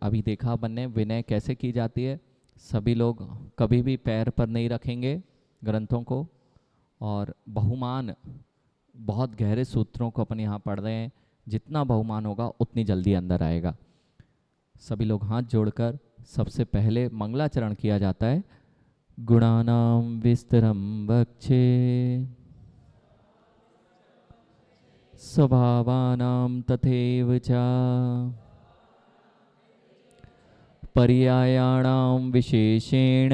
अभी देखा अपन ने विनय कैसे की जाती है। सभी लोग कभी भी पैर पर नहीं रखेंगे ग्रंथों को, और बहुमान, बहुत गहरे सूत्रों को अपन यहाँ पढ़ रहे हैं। जितना बहुमान होगा उतनी जल्दी अंदर आएगा। सभी लोग हाथ जोड़कर सबसे पहले मंगलाचरण किया जाता है। गुणानाम विस्तरम वक्षे स्वभावानां तथैव च पर्यायाणां विशेषेण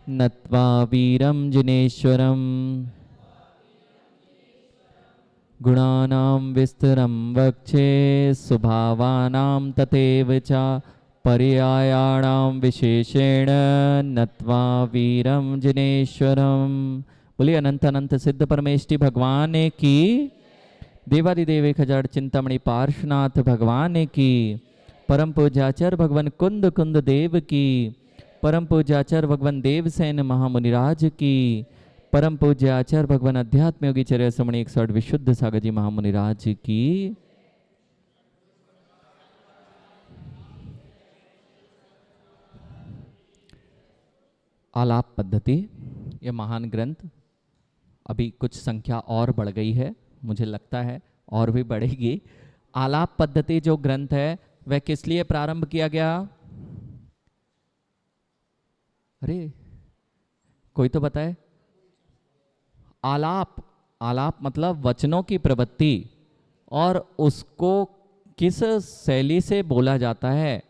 नत्वा वीरं जिनेश्वरम्। गुणानां विस्तरं वक्षे स्वभावानां तथैव च पर्यायाणां विशेषेण नत्वा वीरं जिनेश्वरम्। बोलिए अनंत अनंत सिद्ध परमेष्टि भगवान की, देवादिदेव एक हजार चिंतामणि पार्श्वनाथ भगवान की, परम पूज्याचार्य भगवान कुंद कुंद देव की, परम पूज्याचार्य भगवान देवसेन महामुनिराज की, परम पूज्य आचार्य भगवान अध्यात्म योगी चर्य समणि 108 विशुद्ध सागर जी महामुनिराज की। आलाप पद्धति, ये महान ग्रंथ, अभी कुछ संख्या और बढ़ गई है, मुझे लगता है और भी बढ़ेगी। आलाप पद्धति जो ग्रंथ है वह किस लिए प्रारंभ किया गया? अरे कोई तो बताए। आलाप, आलाप मतलब वचनों की प्रवृत्ति, और उसको किस शैली से बोला जाता है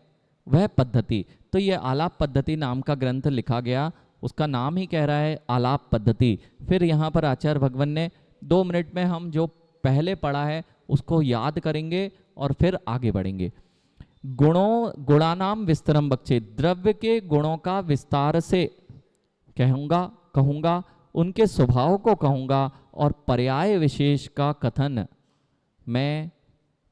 वह पद्धति। तो ये आलाप पद्धति नाम का ग्रंथ लिखा गया, उसका नाम ही कह रहा है आलाप पद्धति। फिर यहाँ पर आचार्य भगवान ने 2 मिनट में हम जो पहले पढ़ा है उसको याद करेंगे और फिर आगे बढ़ेंगे। गुणानाम विस्तरम बक्षे, द्रव्य के गुणों का विस्तार से कहूँगा, उनके स्वभाव को कहूँगा, और पर्याय विशेष का कथन मैं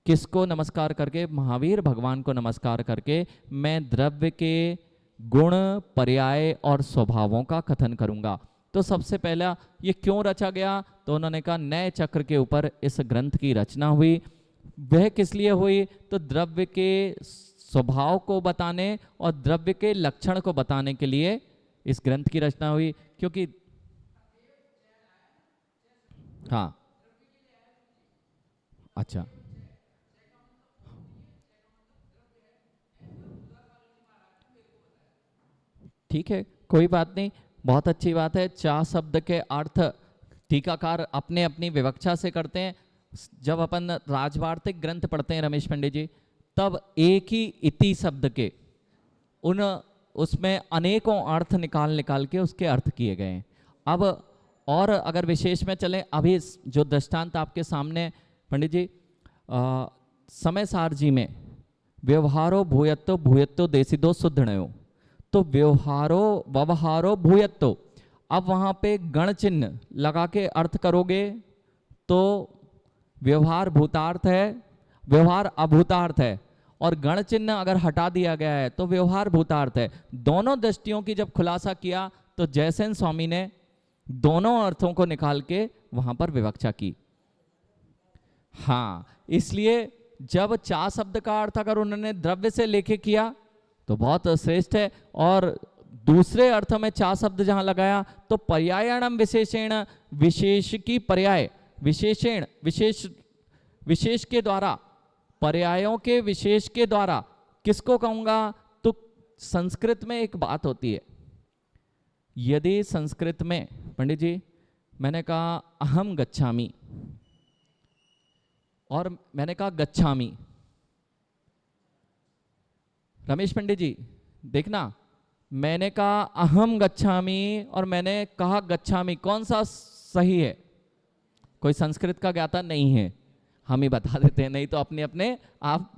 किसको नमस्कार करके? महावीर भगवान को नमस्कार करके मैं द्रव्य के गुण, पर्याय और स्वभावों का कथन करूँगा। तो सबसे पहला ये क्यों रचा गया? तो उन्होंने कहा नए चक्र के ऊपर इस ग्रंथ की रचना हुई। वह किस लिए हुई? तो द्रव्य के स्वभाव को बताने और द्रव्य के लक्षण को बताने के लिए इस ग्रंथ की रचना हुई। क्योंकि हाँ, अच्छा, ठीक है, कोई बात नहीं, बहुत अच्छी बात है। चा शब्द के अर्थ टीकाकार अपने अपनी विवक्षा से करते हैं। जब अपन राजवार्तिक ग्रंथ पढ़ते हैं रमेश पंडित जी, तब एक ही इति शब्द के उसमें अनेकों अर्थ निकाल के उसके अर्थ किए गए हैं। अब और अगर विशेष में चलें, अभी जो दृष्टांत आपके सामने पंडित जी, समय सार जी में व्यवहारो भूयत्तो भूयत्तो देसिदो सुदृढ़यो, तो व्यवहारो भूयत्तो, अब वहाँ पे गण चिन्ह लगा के अर्थ करोगे तो व्यवहार भूतार्थ है, व्यवहार अभूतार्थ है, और गण चिन्ह अगर हटा दिया गया है तो व्यवहार भूतार्थ है। दोनों दृष्टियों की जब खुलासा किया तो जयसेन स्वामी ने दोनों अर्थों को निकाल के वहां पर विवक्षा की। हाँ, इसलिए जब चा शब्द का अर्थ अगर उन्होंने द्रव्य से लेके किया तो बहुत श्रेष्ठ है, और दूसरे अर्थ में चा शब्द जहां लगाया तो पर्यायाणम विशेषेण, विशेष की पर्याय, विशेषण विशेष के द्वारा, पर्यायों के विशेष के द्वारा किसको कहूंगा? तो संस्कृत में एक बात होती है, यदि संस्कृत में पंडित जी मैंने कहा अहम गच्छामि और मैंने कहा गच्छामि, रमेश पंडित जी देखना, मैंने कहा अहम गच्छामि और मैंने कहा गच्छामि, कौन सा सही है? कोई संस्कृत का ज्ञाता नहीं है, हम ही बता देते हैं, नहीं तो अपने अपने आप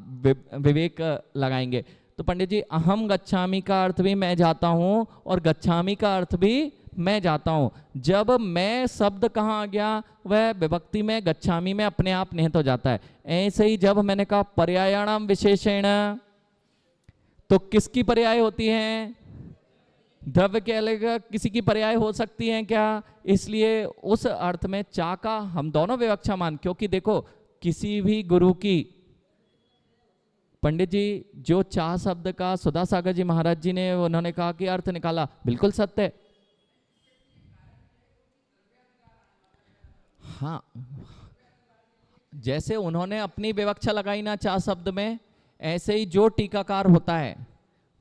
विवेक लगाएंगे। तो पंडित जी अहम गच्छामि का अर्थ भी मैं जाता हूं और गच्छामि का अर्थ भी मैं जाता हूं। जब मैं शब्द कहाँ आ गया, वह विभक्ति में गच्छामि में अपने आप निहित हो जाता है। ऐसे ही जब मैंने कहा पर्यायाणाम विशेषेण, तो किसकी पर्याय होती हैं? द्रव्य के अलग किसी की पर्याय हो सकती हैं क्या? इसलिए उस अर्थ में चा का हम दोनों विवक्षा मान, क्योंकि देखो किसी भी गुरु की पंडित जी जो चा शब्द का सुधा सागर जी महाराज जी ने उन्होंने कहा कि अर्थ निकाला, बिल्कुल सत्य है। हाँ, जैसे उन्होंने अपनी विवक्षा लगाई ना चा शब्द में, ऐसे ही जो टीकाकार होता है,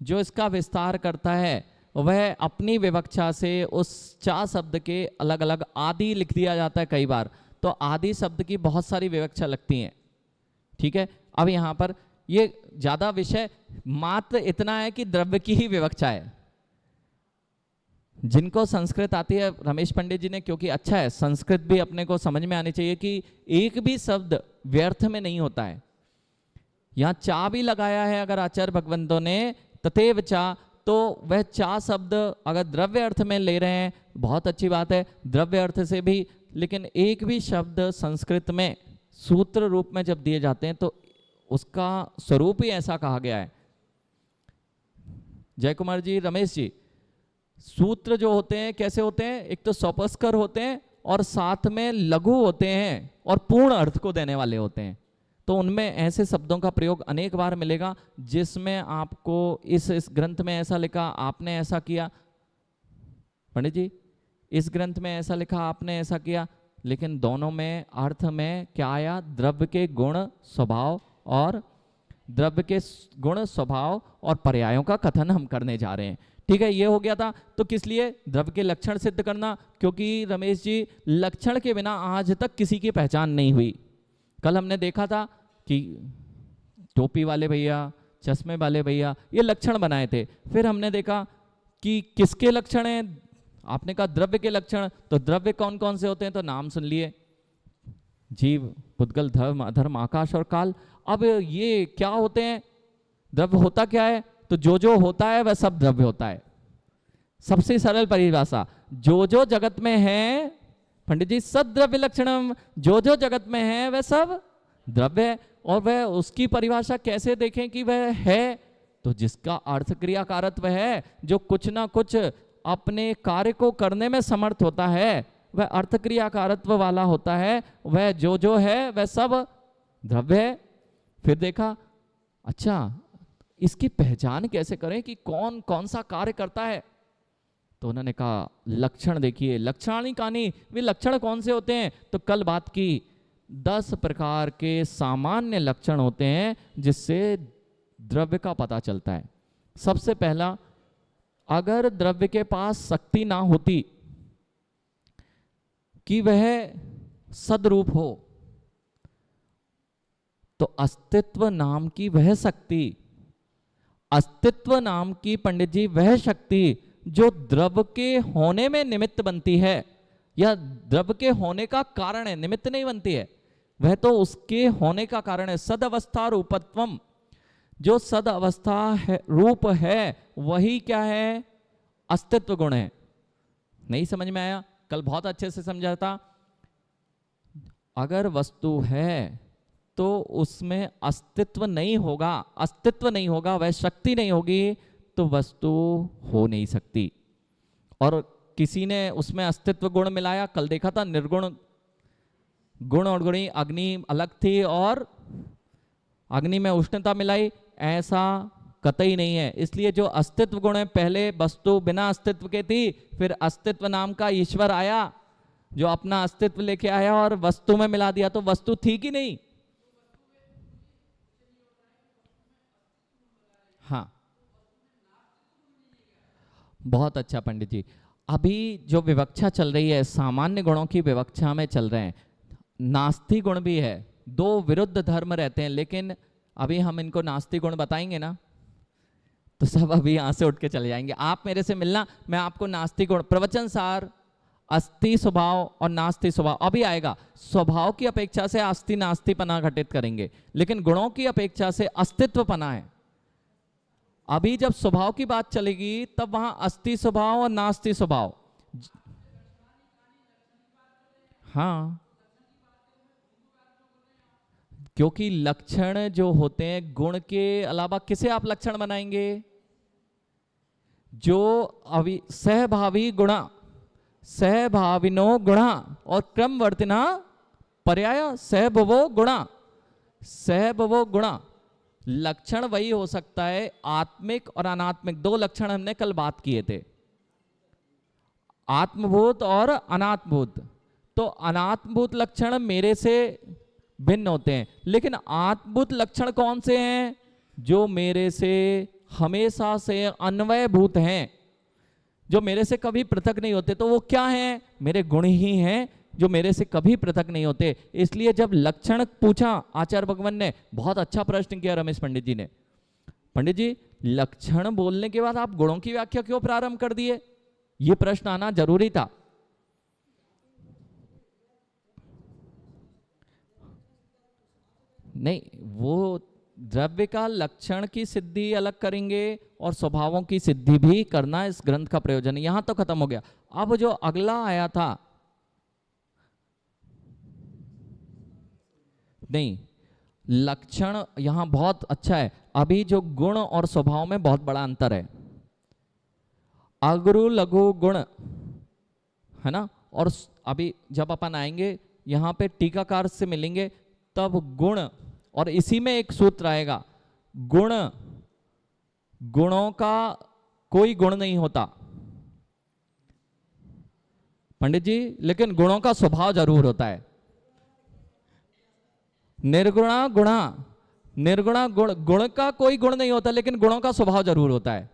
जो इसका विस्तार करता है, वह अपनी विवक्षा से उस चा शब्द के अलग अलग आदि लिख दिया जाता है कई बार, तो आदि शब्द की बहुत सारी विवक्षा लगती हैं। ठीक है, अब यहाँ पर ये ज्यादा विषय मात्र इतना है कि द्रव्य की ही विवक्षा है। जिनको संस्कृत आती है, रमेश पंडित जी ने, क्योंकि अच्छा है संस्कृत भी अपने को समझ में आनी चाहिए कि एक भी शब्द व्यर्थ में नहीं होता है। यहाँ चा भी लगाया है अगर आचार्य भगवंतों ने, तथैव चा, तो वह चा शब्द अगर द्रव्य अर्थ में ले रहे हैं, बहुत अच्छी बात है, द्रव्य अर्थ से भी, लेकिन एक भी शब्द संस्कृत में सूत्र रूप में जब दिए जाते हैं तो उसका स्वरूप ही ऐसा कहा गया है। जय कुमार जी, रमेश जी, सूत्र जो होते हैं कैसे होते हैं, एक तो सौपस्कर होते हैं और साथ में लघु होते हैं और पूर्ण अर्थ को देने वाले होते हैं। तो उनमें ऐसे शब्दों का प्रयोग अनेक बार मिलेगा जिसमें आपको इस ग्रंथ में ऐसा लिखा, आपने ऐसा किया, पंडित जी इस ग्रंथ में ऐसा लिखा, आपने ऐसा किया, लेकिन दोनों में अर्थ में क्या आया, द्रव्य के गुण स्वभाव और द्रव्य के गुण स्वभाव और पर्यायों का कथन हम करने जा रहे हैं। ठीक है, ये हो गया था। तो किस लिए द्रव्य के लक्षण सिद्ध करना, क्योंकि रमेश जी लक्षण के बिना आज तक किसी की पहचान नहीं हुई। कल हमने देखा था कि टोपी वाले भैया, चश्मे वाले भैया, ये लक्षण बनाए थे। फिर हमने देखा कि किसके लक्षण हैं, आपने कहा द्रव्य के लक्षण, तो द्रव्य कौन कौन से होते हैं, तो नाम सुन लिए, जीव, पुद्गल, धर्म, अधर्म, आकाश और काल। अब ये क्या होते हैं, द्रव्य होता क्या है, तो जो जो होता है वह सब द्रव्य होता है। सबसे सरल परिभाषा, जो जो जगत में है, पंडित जी सद्रव्य लक्षणम, जो जो जगत में है वह सब द्रव्य है। और वह उसकी परिभाषा कैसे देखें कि वह है, तो जिसका अर्थ क्रियाकारत्व है, जो कुछ ना कुछ अपने कार्य को करने में समर्थ होता है, वह अर्थ क्रियाकारत्व वाला होता है, वह जो जो है वह सब द्रव्य है। फिर देखा, अच्छा इसकी पहचान कैसे करें कि कौन कौन सा कार्य करता है, तो उन्होंने कहा लक्षण देखिए, लक्षणानि कानि, वे लक्षण कौन से होते हैं, तो कल बात की 10 प्रकार के सामान्य लक्षण होते हैं जिससे द्रव्य का पता चलता है। सबसे पहला, अगर द्रव्य के पास शक्ति ना होती कि वह सदरूप हो, तो अस्तित्व नाम की वह शक्ति, अस्तित्व नाम की पंडित जी वह शक्ति जो द्रव्य के होने में निमित्त बनती है, या द्रव्य के होने का कारण है, निमित्त नहीं बनती है, वह तो उसके होने का कारण है। सद अवस्था रूपत्वम, जो सद अवस्था है, रूप है, वही क्या है, अस्तित्व गुण है। नहीं समझ में आया, कल बहुत अच्छे से समझा था। अगर वस्तु है तो उसमें अस्तित्व नहीं होगा, अस्तित्व नहीं होगा, वह शक्ति नहीं होगी, तो वस्तु हो नहीं सकती। और किसी ने उसमें अस्तित्व गुण मिलाया, कल देखा था निर्गुण गुण और गुणी, अग्नि अलग थी और अग्नि में उष्णता मिलाई, ऐसा कतई नहीं है। इसलिए जो अस्तित्व गुण है, पहले वस्तु बिना अस्तित्व के थी, फिर अस्तित्व नाम का ईश्वर आया जो अपना अस्तित्व लेके आया और वस्तु में मिला दिया, तो वस्तु थी कि नहीं। हाँ, बहुत अच्छा पंडित जी। अभी जो विवक्षा चल रही है, सामान्य गुणों की विवक्षा में चल रहे हैं, नास्ति गुण भी है, दो विरुद्ध धर्म रहते हैं, लेकिन अभी हम इनको नास्ति गुण बताएंगे ना, तो सब अभी यहाँ से उठ के चले जाएंगे। आप मेरे से मिलना, मैं आपको नास्ति गुण, प्रवचन सार, अस्थि स्वभाव और नास्ति स्वभाव अभी आएगा। स्वभाव की अपेक्षा से अस्थि नास्तिपना घटित करेंगे, लेकिन गुणों की अपेक्षा से अस्तित्वपना है। अभी जब स्वभाव की बात चलेगी तब वहां अस्थि स्वभाव और नास्ति स्वभाव, हाँ, क्योंकि लक्षण जो होते हैं गुण के अलावा किसे आप लक्षण बनाएंगे, जो अभी सहभावी गुणा, सहभाविनो गुणा और क्रमवर्तिना पर्याय सहभवो गुणा, सहभवो गुणा, लक्षण वही हो सकता है, आत्मिक और अनात्मिक दो लक्षण हमने कल बात किए थे, आत्मभूत और अनात्मभूत। तो अनात्मभूत लक्षण मेरे से भिन्न होते हैं, लेकिन आत्मभूत लक्षण कौन से हैं? जो मेरे से हमेशा से अन्वयभूत हैं, जो मेरे से कभी पृथक नहीं होते। तो वो क्या हैं? मेरे गुण ही हैं जो मेरे से कभी पृथक नहीं होते। इसलिए जब लक्षण पूछा आचार्य भगवान ने, बहुत अच्छा प्रश्न किया रमेश पंडित जी ने। पंडित जी, लक्षण बोलने के बाद आप गुणों की व्याख्या क्यों प्रारंभ कर दिए? ये प्रश्न आना जरूरी था। नहीं, वो द्रव्य का लक्षण की सिद्धि अलग करेंगे और स्वभावों की सिद्धि भी करना इस ग्रंथ का प्रयोजन है। यहां तो खत्म हो गया। अब जो अगला आया था, नहीं, लक्षण यहां बहुत अच्छा है। अभी जो गुण और स्वभाव में बहुत बड़ा अंतर है। अगुरु लघु गुण है ना, और अभी जब अपन आएंगे यहां पे टीकाकार से मिलेंगे तब गुण, और इसी में एक सूत्र आएगा, गुण, गुणों का कोई गुण नहीं होता पंडित जी, लेकिन गुणों का स्वभाव जरूर होता है। निर्गुणा गुणा, निर्गुणा गुण, गुण का कोई गुण नहीं होता, लेकिन गुणों का स्वभाव जरूर होता है।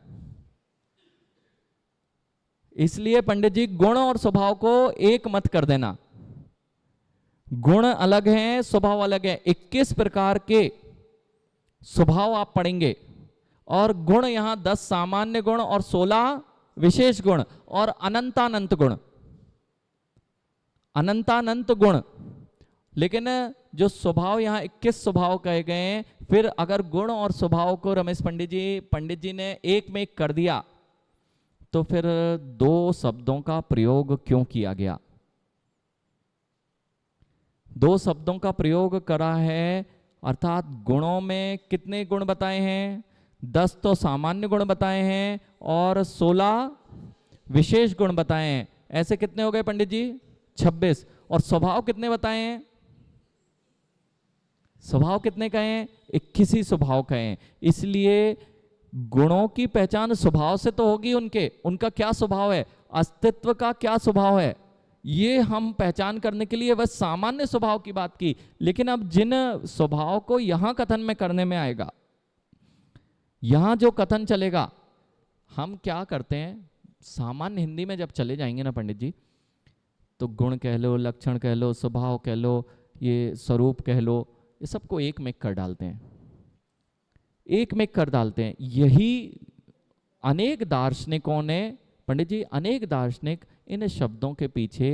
इसलिए पंडित जी गुण और स्वभाव को एक मत कर देना। गुण अलग हैं, स्वभाव अलग है। 21 प्रकार के स्वभाव आप पढ़ेंगे, और गुण यहां 10 सामान्य गुण और 16 विशेष गुण और अनंतानंत गुण, अनंतानंत गुण। लेकिन जो स्वभाव यहां 21 स्वभाव कहे गए हैं। फिर अगर गुण और स्वभाव को रमेश पंडित जी ने एक में एक कर दिया, तो फिर दो शब्दों का प्रयोग क्यों किया गया? दो शब्दों का प्रयोग करा है, अर्थात गुणों में कितने गुण बताए हैं? 10 तो सामान्य गुण बताए हैं और 16 विशेष गुण बताए हैं। ऐसे कितने हो गए पंडित जी? 26। और स्वभाव कितने बताए हैं? स्वभाव कितने कहे हैं? 21 ही स्वभाव कहे हैं। इसलिए गुणों की पहचान स्वभाव से तो होगी, उनका क्या स्वभाव है, अस्तित्व का क्या स्वभाव है, ये हम पहचान करने के लिए बस सामान्य स्वभाव की बात की। लेकिन अब जिन स्वभाव को यहां कथन में करने में आएगा, यहां जो कथन चलेगा, हम क्या करते हैं सामान्य हिंदी में जब चले जाएंगे ना पंडित जी, तो गुण कह लो, लक्षण कह लो, स्वभाव कह लो, ये स्वरूप कह लो, ये सबको एक में कर डालते हैं, एक में कर डालते हैं। यही अनेक दार्शनिकों ने, पंडित जी अनेक दार्शनिक इन शब्दों के पीछे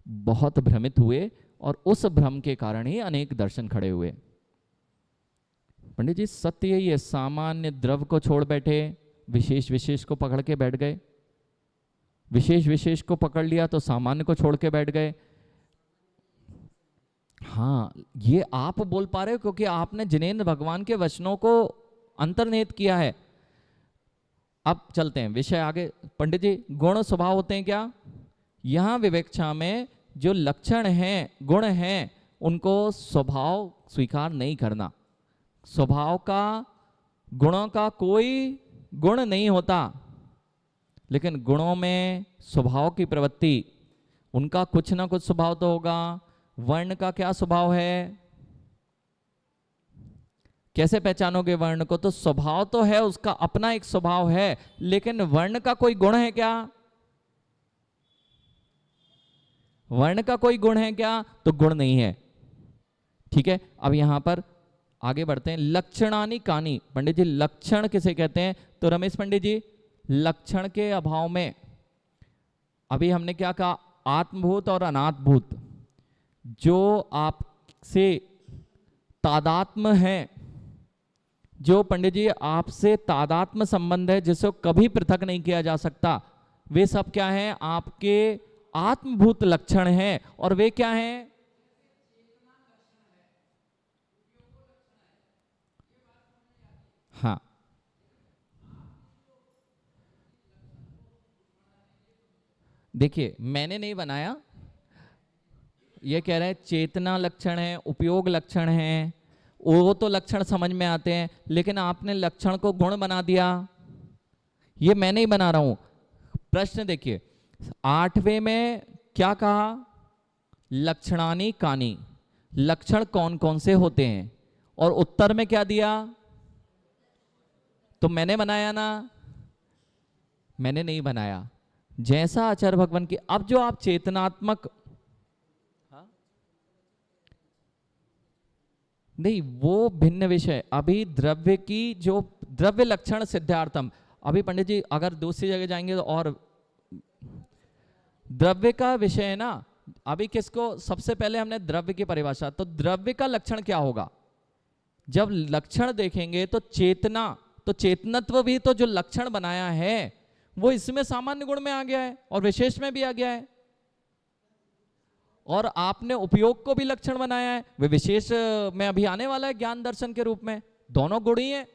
बहुत भ्रमित हुए, और उस भ्रम के कारण ही अनेक दर्शन खड़े हुए। पंडित जी सत्य यही है, सामान्य द्रव को छोड़ बैठे, विशेष विशेष को पकड़ के बैठ गए, विशेष विशेष को पकड़ लिया तो सामान्य को छोड़ के बैठ गए। हाँ, ये आप बोल पा रहे हो क्योंकि आपने जिनेंद्र भगवान के वचनों को अंतर्निहित किया है। अब चलते हैं विषय आगे। पंडित जी गुण स्वभाव होते हैं क्या? यहां विवेक्षा में जो लक्षण हैं, गुण हैं, उनको स्वभाव स्वीकार नहीं करना। स्वभाव का, गुणों का कोई गुण नहीं होता, लेकिन गुणों में स्वभाव की प्रवृत्ति, उनका कुछ ना कुछ स्वभाव तो होगा। वर्ण का क्या स्वभाव है? कैसे पहचानोगे वर्ण को? तो स्वभाव तो है, उसका अपना एक स्वभाव है, लेकिन वर्ण का कोई गुण है क्या? वर्ण का कोई गुण है क्या? तो गुण नहीं है। ठीक है, अब यहां पर आगे बढ़ते हैं। लक्षणानि कानि, पंडित जी लक्षण किसे कहते हैं? तो रमेश पंडित जी लक्षण के अभाव में अभी हमने क्या कहा? आत्मभूत और अनात्मभूत, जो आपसे तादात्म्य है, जो पंडित जी आपसे तादात्म्य संबंध है, जिसे कभी पृथक नहीं किया जा सकता, वे सब क्या हैं? आपके आत्मभूत लक्षण हैं। और वे क्या हैं? हाँ, देखिए मैंने नहीं बनाया, ये कह रहे हैं चेतना लक्षण है, उपयोग लक्षण है, वो तो लक्षण समझ में आते हैं, लेकिन आपने लक्षण को गुण बना दिया। ये मैं नहीं बना रहा हूं। प्रश्न देखिए, 8वें में क्या कहा? लक्षणानि कानि, लक्षण कौन कौन से होते हैं, और उत्तर में क्या दिया? तो मैंने बनाया ना? मैंने नहीं बनाया। जैसा आचार्य भगवान की, अब जो आप चेतनात्मक, हाँ? नहीं, वो भिन्न विषय। अभी द्रव्य की जो द्रव्य लक्षण सिद्धार्थम, अभी पंडित जी अगर दूसरी जगह जाएंगे तो, और द्रव्य का विषय है ना। अभी किसको, सबसे पहले हमने द्रव्य की परिभाषा, तो द्रव्य का लक्षण क्या होगा? जब लक्षण देखेंगे तो चेतना, तो चेतनत्व भी तो जो लक्षण बनाया है वो इसमें सामान्य गुण में आ गया है और विशेष में भी आ गया है, और आपने उपयोग को भी लक्षण बनाया है, वे विशेष में अभी आने वाला है ज्ञान दर्शन के रूप में। दोनों गुण ही है।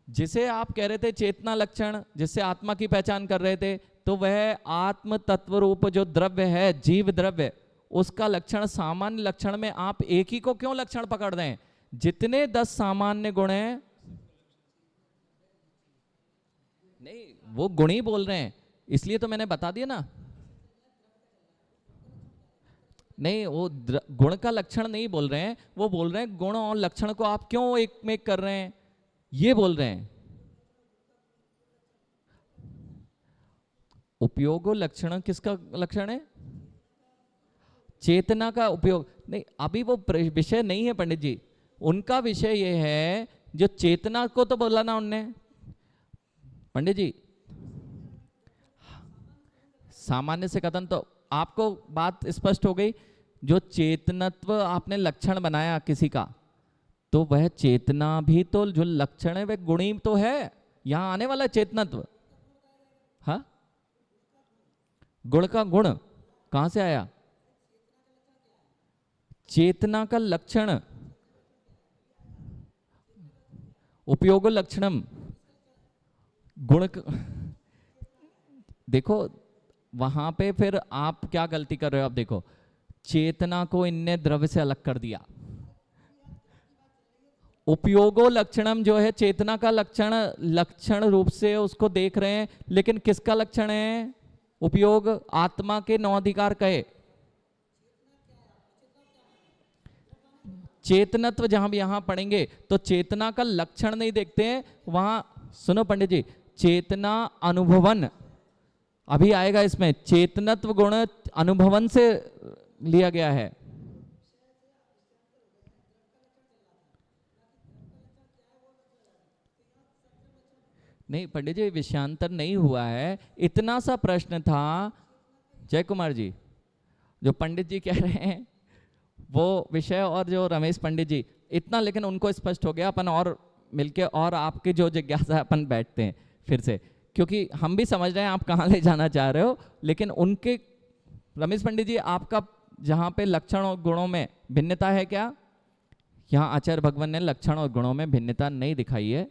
जिसे आप कह रहे थे चेतना लक्षण, जिससे आत्मा की पहचान कर रहे थे, तो वह आत्म तत्व रूप जो द्रव्य है, जीव द्रव्य, उसका लक्षण सामान्य लक्षण में आप एक ही को क्यों लक्षण पकड़ रहे हैं? जितने 10 सामान्य गुण हैं, नहीं वो गुण ही बोल रहे हैं, इसलिए तो मैंने बता दिया ना। नहीं, वो गुण का लक्षण नहीं बोल रहे हैं, वो बोल रहे हैं गुण और लक्षण को आप क्यों एक में कर रहे हैं, ये बोल रहे हैं। उपयोग लक्षण किसका लक्षण है? चेतना का उपयोग। नहीं, अभी वो विषय नहीं है पंडित जी, उनका विषय ये है, जो चेतना को तो बोला ना उनने पंडित जी, सामान्य से कथन, तो आपको बात स्पष्ट हो गई। जो चेतनत्व आपने लक्षण बनाया किसी का, तो वह चेतना भी तो जो लक्षण है वह गुणी तो है, यहां आने वाला चेतनत्व। हाँ, गुण का गुण कहां से आया? चेतना का लक्षण उपयोग लक्षणम, गुण देखो वहां पे फिर आप क्या गलती कर रहे हो? आप देखो, चेतना को इनने द्रव्य से अलग कर दिया। उपयोगो लक्षणम जो है चेतना का लक्षण, लक्षण रूप से उसको देख रहे हैं, लेकिन किसका लक्षण है? उपयोग, आत्मा के 9 अधिकार कहे। चेतनत्व जहां भी यहां पढ़ेंगे तो चेतना का लक्षण नहीं देखते हैं वहां। सुनो पंडित जी, चेतना अनुभवन अभी आएगा इसमें, चेतनत्व गुण अनुभवन से लिया गया है। नहीं पंडित जी, विषयांतर नहीं हुआ है, इतना सा प्रश्न था। जय कुमार जी, जो पंडित जी कह रहे हैं वो विषय, और जो रमेश पंडित जी, इतना लेकिन उनको स्पष्ट हो गया। अपन और मिलके और आपकी जो जिज्ञासा अपन बैठते हैं फिर से, क्योंकि हम भी समझ रहे हैं आप कहाँ ले जाना चाह रहे हो, लेकिन उनके, रमेश पंडित जी आपका जहाँ पे लक्षण और गुणों में भिन्नता है क्या? यहाँ आचार्य भगवान ने लक्षण और गुणों में भिन्नता नहीं दिखाई है,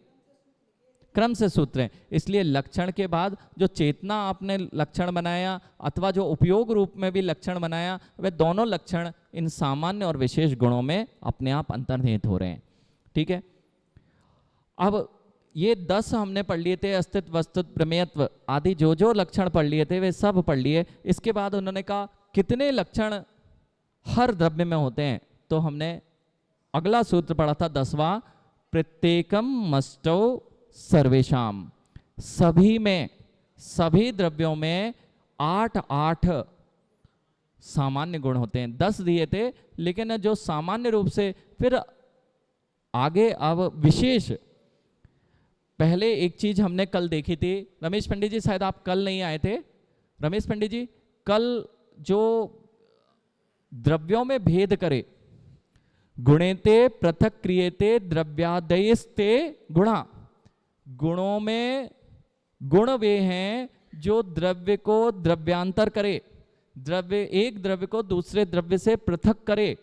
क्रम से सूत्र हैं। इसलिए लक्षण के बाद जो चेतना आपने लक्षण बनाया, अथवा जो उपयोग रूप में भी लक्षण बनाया, वे दोनों लक्षण इन सामान्य और विशेष गुणों में अपने आप अंतर्निहित हो रहे हैं। ठीक है, अब ये 10 हमने पढ़ लिए थे, अस्तित्व, वस्तुत्व, प्रमेयत्व आदि जो जो लक्षण पढ़ लिए थे वे सब पढ़ लिए। इसके बाद उन्होंने कहा कितने लक्षण हर द्रव्य में होते हैं, तो हमने अगला सूत्र पढ़ा था 10वां, प्रत्येकम मष्टो सर्वेशाम, सभी में, सभी द्रव्यों में 8 सामान्य गुण होते हैं। 10 दिए थे, लेकिन जो सामान्य रूप से फिर आगे अब विशेष, पहले एक चीज हमने कल देखी थी, रमेश पंडित जी शायद आप कल नहीं आए थे। रमेश पंडित जी, कल जो द्रव्यों में भेद करे, गुणेते पृथक क्रियते द्रव्यादयस्ते गुणा, गुणों में गुण वे हैं जो द्रव्य को द्रव्यांतर करे, द्रव्य, एक द्रव्य को दूसरे द्रव्य से पृथक करे,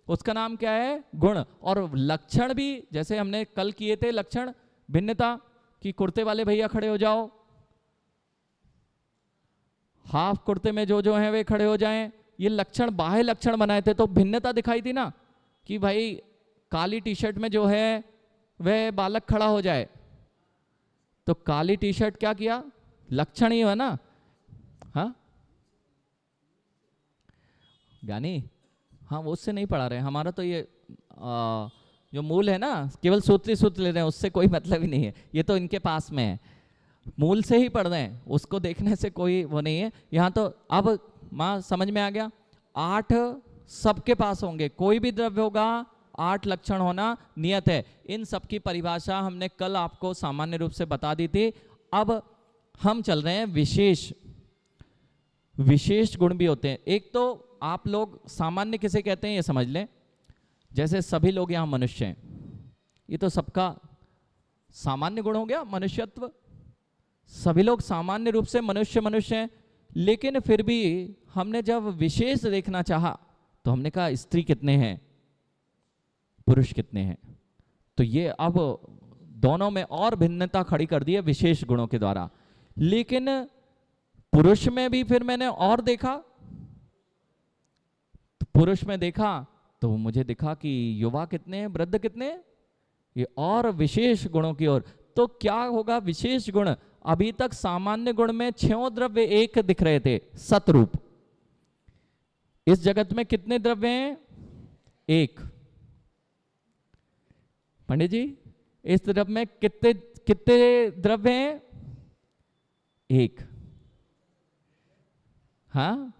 उसका नाम क्या है? गुण। और लक्षण भी जैसे हमने कल किए थे, लक्षण भिन्नता कि कुर्ते वाले भैया खड़े हो जाओ, हाफ कुर्ते में जो जो हैं वे खड़े हो जाएं, ये लक्षण, बाह्य लक्षण बनाए थे, तो भिन्नता दिखाई थी ना कि भाई काली टी शर्ट में जो है वह बालक खड़ा हो जाए, तो काली टी शर्ट क्या किया, लक्षण ही है ना। हाँ ज्ञानी, हाँ वो उससे नहीं पढ़ा रहे, हमारा तो ये जो मूल है ना, केवल सूत्र ले रहे हैं, उससे कोई मतलब ही नहीं है, ये तो इनके पास में है, मूल से ही पढ़ रहे हैं, उसको देखने से कोई वो नहीं है यहाँ। तो अब माँ समझ में आ गया, 8 सबके पास होंगे, कोई भी द्रव्य होगा 8 लक्षण होना नियत है। इन सब की परिभाषा हमने कल आपको सामान्य रूप से बता दी थी। अब हम चल रहे हैं विशेष गुण भी होते हैं। एक तो आप लोग सामान्य किसे कहते हैं ये समझ लें, जैसे सभी लोग यहाँ मनुष्य हैं, ये तो सबका सामान्य गुण हो गया मनुष्यत्व, सभी लोग सामान्य रूप से मनुष्य हैं। लेकिन फिर भी हमने जब विशेष देखना चाहा तो हमने कहा स्त्री कितने हैं, पुरुष कितने हैं, तो ये अब दोनों में और भिन्नता खड़ी कर दी है विशेष गुणों के द्वारा। लेकिन पुरुष में भी फिर मैंने और देखा, तो पुरुष में देखा तो मुझे दिखा कि युवा कितने हैं, वृद्ध कितने हैं, ये और विशेष गुणों की ओर। तो क्या होगा विशेष गुण, अभी तक सामान्य गुण में 6 द्रव्य एक दिख रहे थे सतरूप, इस जगत में कितने द्रव्य हैं, 1। पंडित जी इस द्रव्य में कितने द्रव्य हैं, 1। हाँ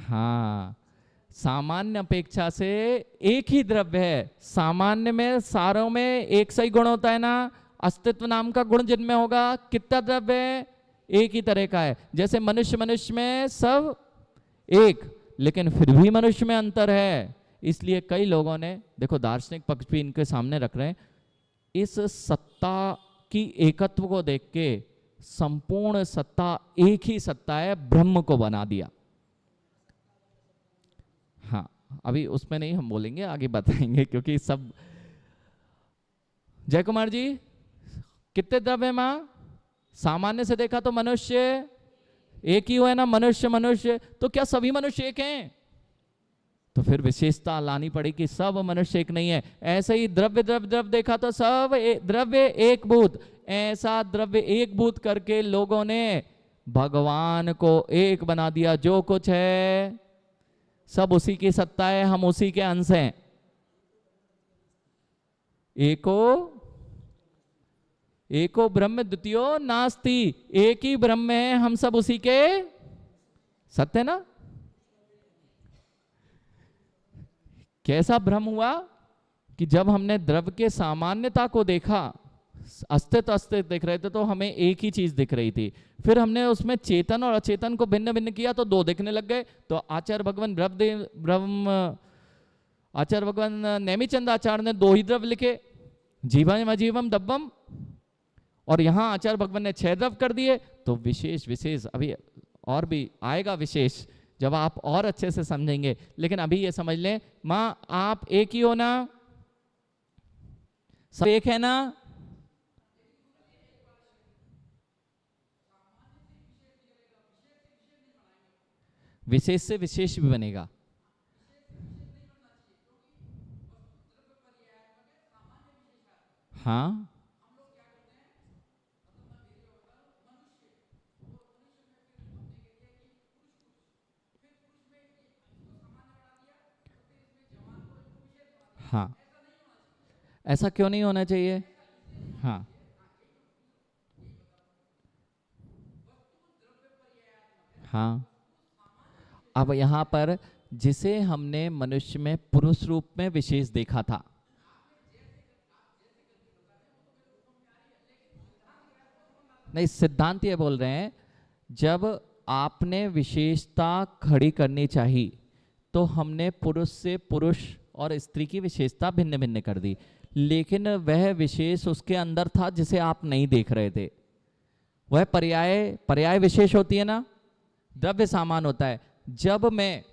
हाँ, सामान्य अपेक्षा से एक ही द्रव्य है, सामान्य में सारों में एक सही गुण होता है ना, अस्तित्व नाम का गुण जिनमें होगा, कितना द्रव्य है, एक ही तरह का है। जैसे मनुष्य में सब एक, लेकिन फिर भी मनुष्य में अंतर है। इसलिए कई लोगों ने, देखो दार्शनिक पक्ष भी इनके सामने रख रहे हैं, इस सत्ता की एकत्व को देख के संपूर्ण सत्ता एक ही सत्ता है, ब्रह्म को बना दिया। हाँ अभी उसमें नहीं हम बोलेंगे, आगे बताएंगे, क्योंकि सब। जय कुमार जी कितने द्रव्य माँ, सामान्य से देखा तो मनुष्य एक ही हुआ है ना, मनुष्य, तो क्या सभी मनुष्य एक हैं, तो फिर विशेषता लानी पड़ेगी, सब मनुष्य एक नहीं है। ऐसे ही द्रव्य देखा तो सब द्रव्य एक भूत, ऐसा द्रव्य एक भूत करके लोगों ने भगवान को एक बना दिया। जो कुछ है सब उसी की सत्ता है, हम उसी के अंश हैं। एको ब्रह्म द्वितीयो नास्ति, एक ही ब्रह्म है, हम सब उसी के सत्य ना। कैसा भ्रम हुआ कि जब हमने द्रव्य के सामान्यता को देखा, अस्तित्व देख रहे थे, तो हमें एक ही चीज दिख रही थी। फिर हमने उसमें चेतन और अचेतन को भिन्न भिन्न किया तो 2 दिखने लग गए। तो आचार्य भगवान नेमिचंद आचार्य ने 2 ही द्रव्य लिखे, जीवम अजीवम दब्बम, और यहाँ आचार्य भगवान ने 6 द्रव्य कर दिए। तो विशेष अभी और भी आएगा विशेष, जब आप और अच्छे से समझेंगे। लेकिन अभी ये समझ लें, माँ आप एक ही हो ना, सब एक है ना। विशेष से विशेष भी बनेगा। हाँ हाँ, ऐसा क्यों नहीं होना चाहिए। हाँ हाँ, अब यहाँ पर जिसे हमने मनुष्य में पुरुष रूप में विशेष देखा था, नहीं सिद्धांत ये बोल रहे हैं, जब आपने विशेषता खड़ी करनी चाहिए तो हमने पुरुष से पुरुष और स्त्री की विशेषता भिन्न भिन्न कर दी, लेकिन वह विशेष उसके अंदर था जिसे आप नहीं देख रहे थे। वह पर्याय विशेष होती है ना, द्रव्य सामान होता है। जब मैं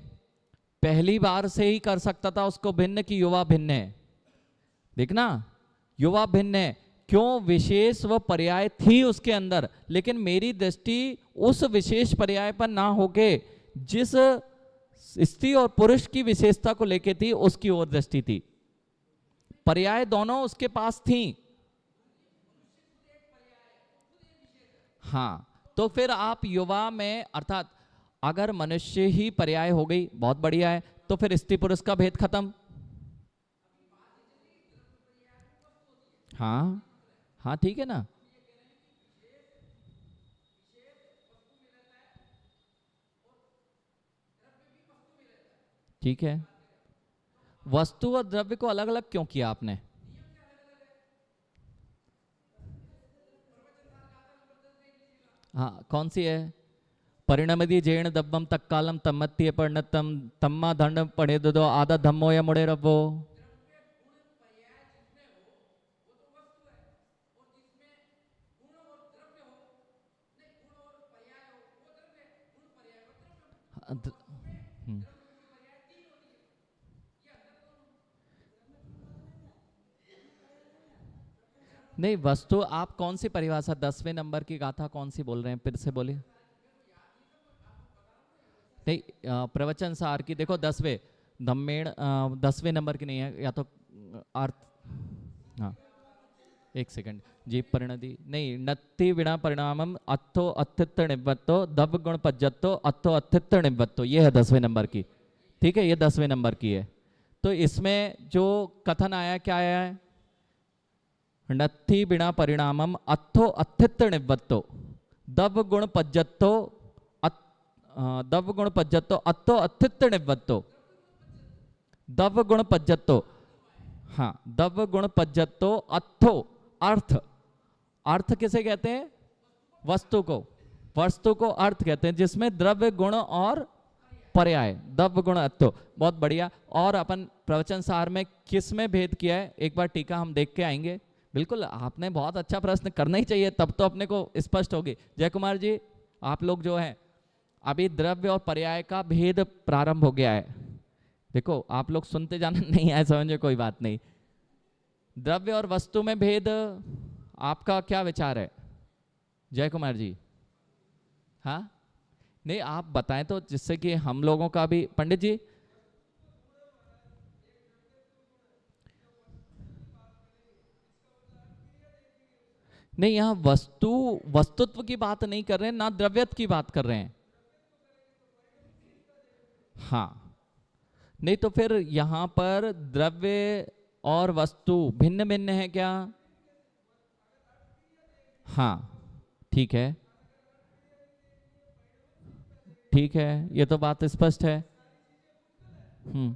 पहली बार से ही कर सकता था उसको भिन्न की युवा भिन्न है, देखना युवा भिन्न है, क्यों, विशेष व पर्याय थी उसके अंदर, लेकिन मेरी दृष्टि उस विशेष पर्याय पर ना होके जिस स्त्री और पुरुष की विशेषता को लेके थी, उसकी ओर दृष्टि थी। पर्याय दोनों उसके पास थी। हाँ, तो फिर आप युवा में, अर्थात अगर मनुष्य ही पर्याय हो गई, बहुत बढ़िया है, तो फिर स्त्री पुरुष का भेद खत्म। हाँ हाँ, ठीक है ना। ठीक है, वस्तु और द्रव्य को अलग अलग क्यों किया आपने? हाँ, कौन सी है? परिणमति जैन दब्बम तत्कालम तम्मत्य परिणतम तम्मा दंड पढ़े दो आधा धम्मो या मुड़े रवो। हम्म, नहीं, वस्तु आप कौन सी परिभाषा, 10वें नंबर की गाथा कौन सी बोल रहे हैं, फिर से बोलिए। नहीं, प्रवचन सार की देखो 10वें, धम्मेण 10वें नंबर की नहीं है, या तो अर्थ। हाँ, एक सेकंड। जी, परिणति नहीं, नत्ति विना परिणामम अत्थो अत्थित्व निवत्तो दब गुण पज्जत्तो अत्थो अत्थित्व निवत्तो, ये है 10वें नंबर की। ठीक है, ये 10वें नंबर की है। तो इसमें जो कथन आया, क्या आया है? नत्थि बिना परिणामम अत्थो अत्थित्व निवत्तो दब गुण पज्जत्तो दब गुण पज्जत्तो अत्थो अत्थित्व निवत्तो। दब गुण पज्जत्तो, हाँ, दब गुण पज्जत्तो अत्थो, अर्थ। अर्थ किसे कहते हैं? वस्तु को। वस्तु को अर्थ कहते हैं, जिसमें द्रव्य गुण और पर्याय, द्रव्य गुण अत्थो। बहुत बढ़िया। और अपन प्रवचन सार में किस में भेद किया है, एक बार टीका हम देख के आएंगे। बिल्कुल, आपने बहुत अच्छा प्रश्न करना ही चाहिए, तब तो अपने को स्पष्ट होगी। जय कुमार जी, आप लोग जो है, अभी द्रव्य और पर्याय का भेद प्रारंभ हो गया है। देखो, आप लोग सुनते जाना, नहीं आए समझ में कोई बात नहीं। द्रव्य और वस्तु में भेद, आपका क्या विचार है जय कुमार जी? हाँ, नहीं, आप बताएं तो, जिससे कि हम लोगों का भी। पंडित जी, नहीं, यहाँ वस्तु वस्तुत्व की बात नहीं कर रहे हैं, ना द्रव्यत्व की बात कर रहे हैं। हाँ, नहीं तो फिर यहाँ पर द्रव्य और वस्तु भिन्न भिन्न है क्या? हाँ, ठीक है, ठीक है, ये तो बात स्पष्ट है। हम्म,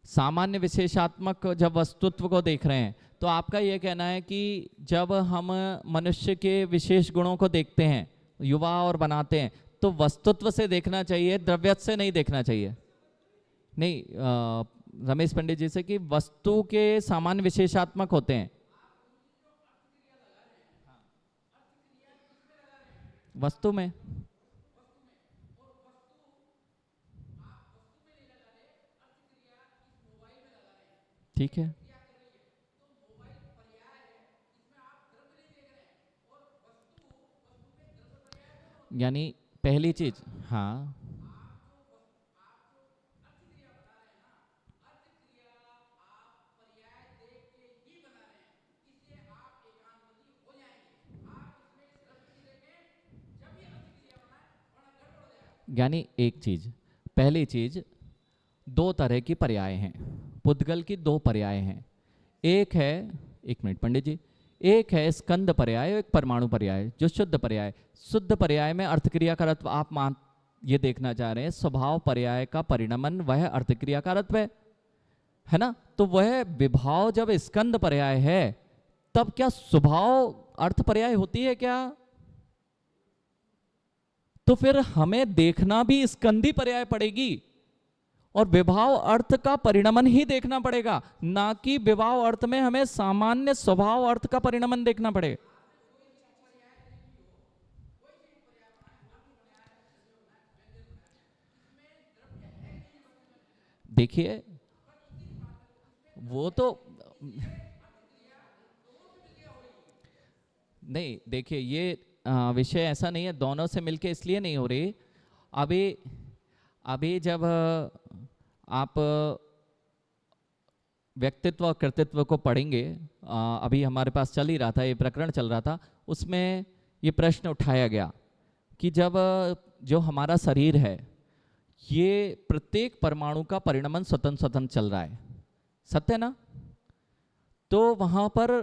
सामान्य विशेषात्मक जब वस्तुत्व को देख रहे हैं, तो आपका यह कहना है कि जब हम मनुष्य के विशेष गुणों को देखते हैं, युवा और बनाते हैं, तो वस्तुत्व से देखना चाहिए, द्रव्यत से नहीं देखना चाहिए। नहीं, रमेश पंडित जी से, कि वस्तु के सामान्य विशेषात्मक होते हैं। वस्तु में, ठीक है, यानी पहली चीज, हाँ, यानी एक चीज, पहली चीज, दो तरह की पर्याय हैं, पुद्गल की दो पर्याय हैं। एक है, एक मिनट पंडित जी, एक है स्कंद पर्याय, एक परमाणु पर्याय, जो शुद्ध पर्याय। शुद्ध पर्याय में अर्थक्रिया कारत्व आप मान, ये देखना चाह रहे हैं, स्वभाव पर्याय का परिणमन वह अर्थक्रिया कारत्व है ना? तो वह विभाव जब स्कंद पर्याय है, तब क्या स्वभाव अर्थ पर्याय होती है क्या? तो फिर हमें देखना भी स्कंदी पर्याय पड़ेगी, और विभाव अर्थ का परिणमन ही देखना पड़ेगा, ना कि विभाव अर्थ में हमें सामान्य स्वभाव अर्थ का परिणमन देखना पड़ेगा। देखिए, वो तो नहीं देखिए, ये विषय ऐसा नहीं है, दोनों से मिलके इसलिए नहीं हो रही। अभी अभी जब आप व्यक्तित्व और कृतित्व को पढ़ेंगे, अभी हमारे पास चल ही रहा था, ये प्रकरण चल रहा था, उसमें ये प्रश्न उठाया गया कि जब जो हमारा शरीर है ये प्रत्येक परमाणु का परिणमन स्वतंत्र स्वतंत्र चल रहा है, सत्य है ना? तो वहां पर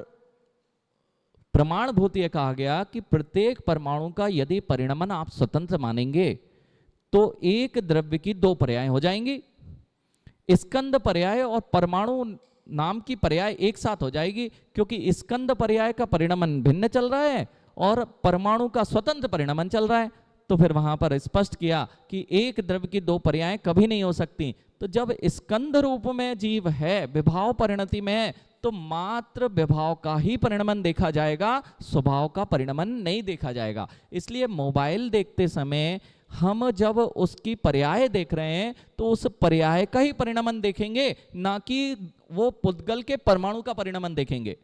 प्रमाणभूत यह कहा गया कि प्रत्येक परमाणु का यदि परिणमन आप स्वतंत्र मानेंगे तो एक द्रव्य की दो पर्याय हो जाएंगी, स्कंद पर्याय और परमाणु नाम की पर्याय एक साथ हो जाएगी, क्योंकि स्कंद पर्याय का परिणमन भिन्न चल रहा है और परमाणु का स्वतंत्र परिणमन चल रहा है। तो फिर वहां पर स्पष्ट किया कि एक द्रव्य की दो पर्याय कभी नहीं हो सकती। तो जब स्कंद रूप में जीव है, विभाव परिणति में है, तो मात्र विभाव का ही परिणमन देखा जाएगा, स्वभाव का परिणमन नहीं देखा जाएगा। इसलिए मोबाइल देखते समय हम जब उसकी पर्याय देख रहे हैं तो उस पर्याय का ही परिणमन देखेंगे, ना कि वो पुद्गल के परमाणु का परिणमन देखेंगे।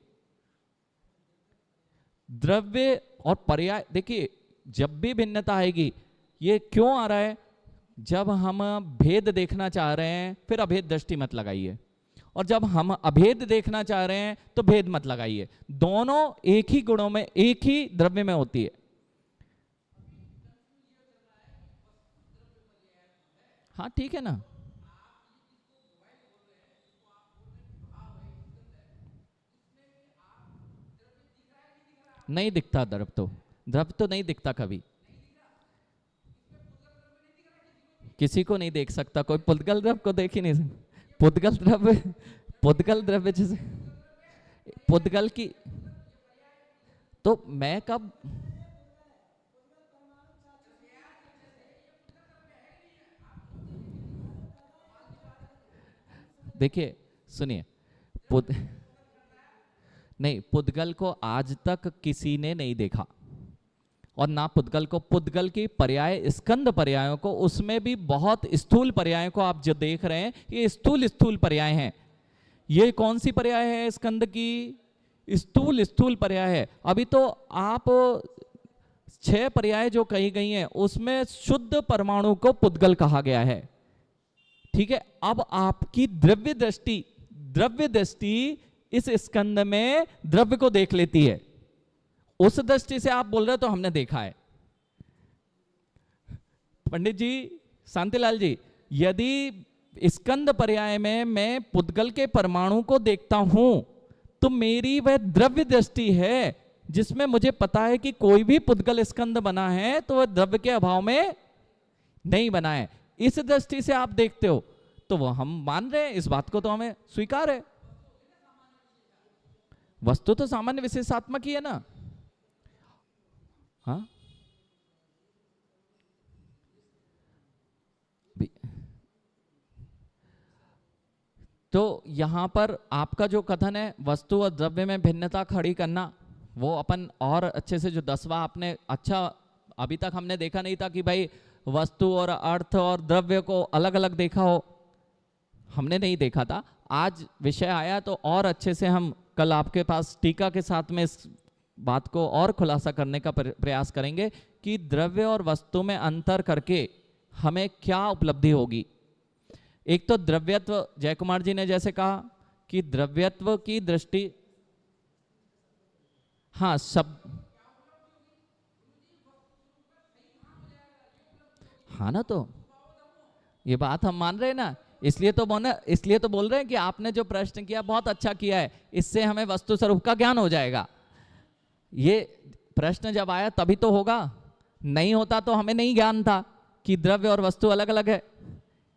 द्रव्य और पर्याय, देखिए जब भी भिन्नता आएगी, ये क्यों आ रहा है? जब हम भेद देखना चाह रहे हैं फिर अभेद दृष्टि मत लगाइए, और जब हम अभेद देखना चाह रहे हैं तो भेद मत लगाइए। दोनों एक ही गुणों में, एक ही द्रव्य में होती है। हाँ ठीक है ना। नहीं दिखता द्रव्य तो नहीं दिखता कभी, किसी को नहीं देख सकता, कोई पुद्गल द्रव्य को देख ही नहीं सकता। पुद्गल द्रव्य जैसे पुद्गल की, तो मैं कब, देखिए सुनिए, पुद नहीं, पुद्गल को आज तक किसी ने नहीं देखा, और ना पुद्गल को, पुद्गल की पर्याय स्कंद पर्यायों को, उसमें भी बहुत स्थूल पर्यायों को आप जो देख रहे हैं ये स्थूल स्थूल पर्याय हैं। ये कौन सी पर्याय है? स्कंद की स्थूल स्थूल पर्याय है। अभी तो आप 6 पर्याय जो कही गई हैं उसमें शुद्ध परमाणु को पुद्गल कहा गया है, ठीक है। अब आपकी द्रव्य दृष्टि इस स्कंद में द्रव्य को देख लेती है, उस दृष्टि से आप बोल रहे हो तो हमने देखा है। पंडित जी, शांतिलाल जी, यदि स्कंद पर्याय में मैं पुद्गल के परमाणु को देखता हूं तो मेरी वह द्रव्य दृष्टि है जिसमें मुझे पता है कि कोई भी पुद्गल स्कंद बना है तो वह द्रव्य के अभाव में नहीं बना है। इस दृष्टि से आप देखते हो तो वो हम मान रहे हैं, इस बात को तो हमें स्वीकार है। वस्तु तो सामान्य विशेषात्मक ही है ना। हाँ तो यहां पर आपका जो कथन है वस्तु और द्रव्य में भिन्नता खड़ी करना, वो अपन और अच्छे से, जो 10वां आपने, अच्छा अभी तक हमने देखा नहीं था कि भाई वस्तु और अर्थ और द्रव्य को अलग अलग देखा हो, हमने नहीं देखा था। आज विषय आया तो और अच्छे से हम कल आपके पास टीका के साथ में इस बात को और खुलासा करने का प्रयास करेंगे कि द्रव्य और वस्तु में अंतर करके हमें क्या उपलब्धि होगी। एक तो द्रव्यत्व, जय कुमार जी ने जैसे कहा कि द्रव्यत्व की दृष्टि, हाँ सब, हाँ ना, तो ये बात हम मान रहे हैं ना, इसलिए तो बोल रहे हैं कि आपने जो प्रश्न किया बहुत अच्छा किया है, इससे हमें वस्तु स्वरूप का ज्ञान हो जाएगा। ये प्रश्न जब आया तभी तो होगा, नहीं होता तो हमें नहीं ज्ञान था कि द्रव्य और वस्तु अलग अलग है।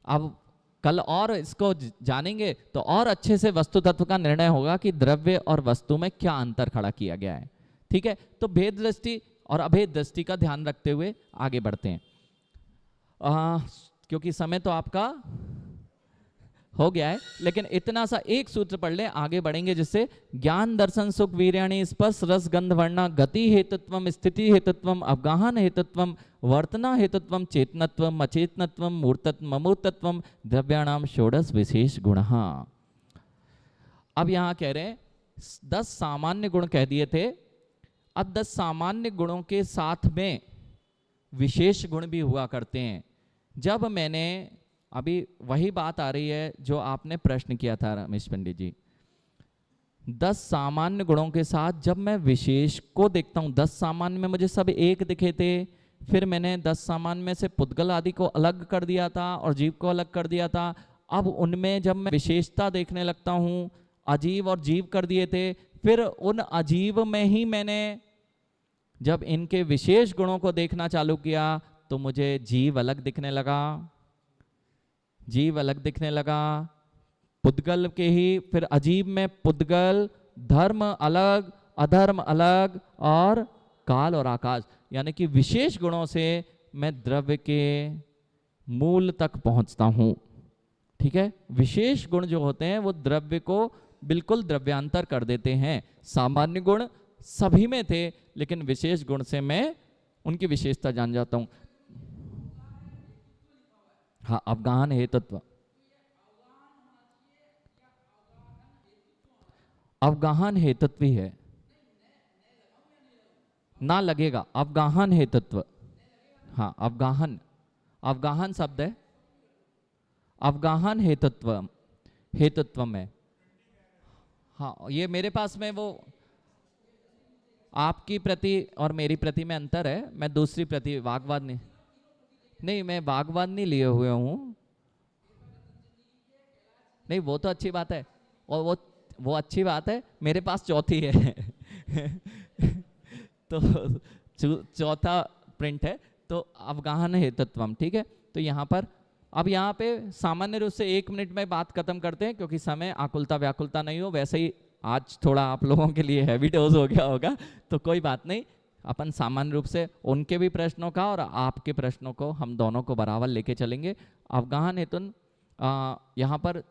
अब कल और इसको जानेंगे तो और अच्छे से वस्तु तत्व का निर्णय होगा कि द्रव्य और वस्तु में क्या अंतर खड़ा किया गया है, ठीक है। तो भेद दृष्टि और अभेद दृष्टि का ध्यान रखते हुए आगे बढ़ते हैं, क्योंकि समय तो आपका हो गया है, लेकिन इतना सा एक सूत्र पढ़ ले, आगे बढ़ेंगे, जिससे ज्ञान दर्शन सुख वीर्याणि स्पर्श रस गंध वर्णा गति हेतुत्वम स्थिति हेतुत्वम अवगाहन हेतुत्वम वर्तना हेतुत्वम चेतनत्वम अचेतनत्वम मूर्तत्वम अमूर्तत्वम द्रव्याणाम षोडश विशेष गुणः। अब यहां कह रहे हैं 10 सामान्य गुण कह दिए थे, अब 10 सामान्य गुणों के साथ में विशेष गुण भी हुआ करते हैं। जब मैंने, अभी वही बात आ रही है जो आपने प्रश्न किया था रमेश पंडित जी, 10 सामान्य गुणों के साथ जब मैं विशेष को देखता हूँ, 10 सामान्य में मुझे सब एक दिखे थे, फिर मैंने 10 सामान्य में से पुद्गल आदि को अलग कर दिया था और जीव को अलग कर दिया था। अब उनमें जब मैं विशेषता देखने लगता हूँ, अजीव और जीव कर दिए थे, फिर उन अजीव में ही मैंने जब इनके विशेष गुणों को देखना चालू किया तो मुझे जीव अलग दिखने लगा, जीव अलग दिखने लगा। पुद्गल के ही फिर अजीब में पुद्गल, धर्म अलग, अधर्म अलग, और काल और आकाश, यानी कि विशेष गुणों से मैं द्रव्य के मूल तक पहुंचता हूं। ठीक है, विशेष गुण जो होते हैं वो द्रव्य को बिल्कुल द्रव्यांतर कर देते हैं। सामान्य गुण सभी में थे, लेकिन विशेष गुण से मैं उनकी विशेषता जान जाता हूं। हाँ, अवगाहन हेतुत्व, अवगाहन हेतुत्व ही है, ना लगेगा, अवगाहन हेतुत्व। हाँ, अवगाहन, अवगाहन शब्द है, अवगाहन हेतुत्व, हेतुत्व में। हाँ, ये मेरे पास में वो आपकी प्रति और मेरी प्रति में अंतर है। मैं दूसरी प्रति वागवाद नहीं, नहीं मैं वागवाद नहीं लिए हुए हूँ। नहीं, वो तो अच्छी बात है, और वो अच्छी बात है, मेरे पास चौथी है तो चौथा प्रिंट है, तो अवगाहन हेतुत्वम। ठीक है, तो यहाँ पर अब यहाँ पे सामान्य रूप से 1 मिनट में बात खत्म करते हैं, क्योंकि समय आकुलता व्याकुलता नहीं हो। वैसे ही आज थोड़ा आप लोगों के लिए हैवी डोज हो गया होगा, तो कोई बात नहीं, अपन सामान्य रूप से उनके भी प्रश्नों का और आपके प्रश्नों को हम दोनों को बराबर लेके चलेंगे। अवगाहन हेतु यहाँ पर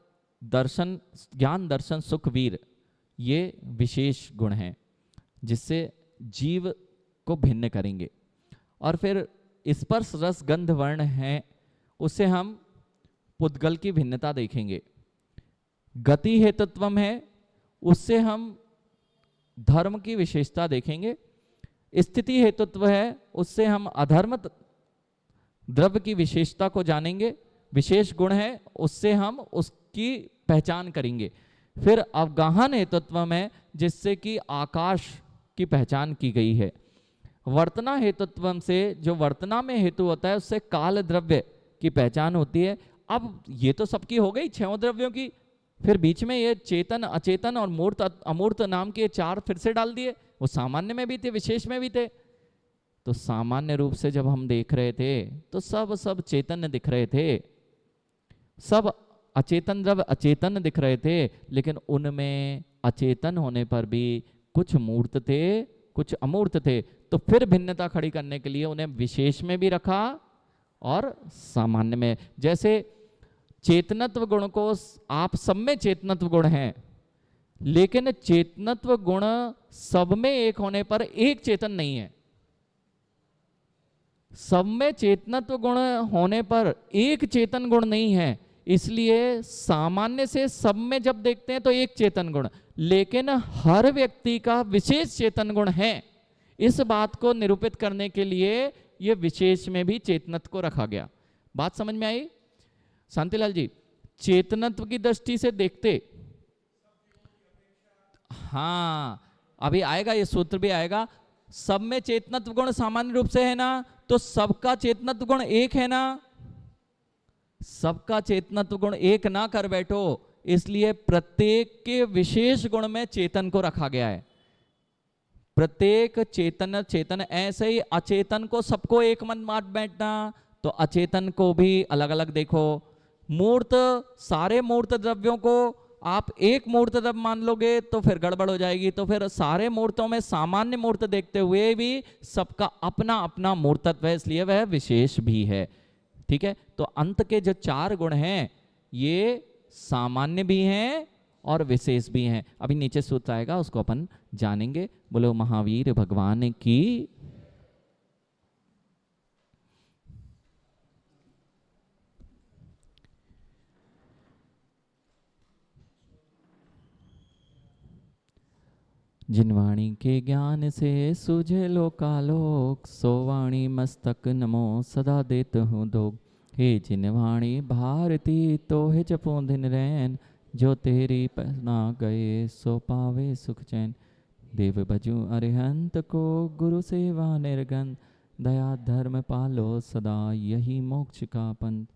दर्शन, ज्ञान दर्शन सुख वीर, ये विशेष गुण हैं जिससे जीव को भिन्न करेंगे। और फिर स्पर्श रस गंध वर्ण है, उससे हम पुद्गल की भिन्नता देखेंगे। गति हेतुत्वम है, उससे हम धर्म की विशेषता देखेंगे। स्थिति हेतुत्व है, उससे हम अधर्म द्रव्य की विशेषता को जानेंगे। विशेष गुण है, उससे हम उसकी पहचान करेंगे। फिर अवगाहन हेतुत्व में, जिससे कि आकाश की पहचान की गई है। वर्तना हेतुत्व से, जो वर्तना में हेतु होता है, उससे काल द्रव्य की पहचान होती है। अब ये तो सबकी हो गई 6 द्रव्यों की, फिर बीच में ये चेतन अचेतन और मूर्त अमूर्त नाम के 4 फिर से डाल दिए। वो सामान्य में भी थे, विशेष में भी थे। तो सामान्य रूप से जब हम देख रहे थे तो सब चेतन दिख रहे थे, सब अचेतन द्रव्य अचेतन दिख रहे थे, लेकिन उनमें अचेतन होने पर भी कुछ मूर्त थे, कुछ अमूर्त थे। तो फिर भिन्नता खड़ी करने के लिए उन्हें विशेष में भी रखा और सामान्य में। जैसे चेतनत्व गुण को, आप सब में चेतनत्व गुण है, लेकिन चेतनत्व गुण सब में एक होने पर एक चेतन नहीं है। सब में चेतनत्व गुण होने पर एक चेतन गुण नहीं है, इसलिए सामान्य से सब में जब देखते हैं तो एक चेतन गुण, लेकिन हर व्यक्ति का विशेष चेतन गुण है। इस बात को निरूपित करने के लिए यह विशेष में भी चेतनत्व को रखा गया। बात समझ में आई शांतिलाल जी? चेतनत्व की दृष्टि से देखते, हाँ अभी आएगा, ये सूत्र भी आएगा। सब में चेतनत्व गुण सामान्य रूप से है ना, तो सबका चेतनत्व गुण एक है ना। सबका चेतनत्व गुण एक ना कर बैठो, इसलिए प्रत्येक के विशेष गुण में चेतन को रखा गया है। प्रत्येक चेतन चेतन, ऐसे ही अचेतन को सबको एक मन मार बैठना, तो अचेतन को भी अलग अलग देखो। मूर्त, सारे मूर्त द्रव्यों को आप एक मूर्त द्रव्य मान लोगे तो फिर गड़बड़ हो जाएगी। तो फिर सारे मूर्तों में सामान्य मूर्त देखते हुए भी सबका अपना अपना मूर्तत्व है, इसलिए वह विशेष भी है। ठीक है, तो अंत के जो 4 गुण हैं ये सामान्य भी हैं और विशेष भी हैं। अभी नीचे सूत्र आएगा, उसको अपन जानेंगे। बोलो महावीर भगवान की। जिन वाणी के ज्ञान से सूझे लोकालोक, सो वाणी मस्तक नमो सदा देत हूँ दोग। हे जिन वाणी भारती तो है जपो दिन रैन, जो तेरी पना गए सो पावे सुख चैन। देव भजू अरिहंत को गुरु सेवा निर्गन, दया धर्म पालो सदा यही मोक्ष का पंथ।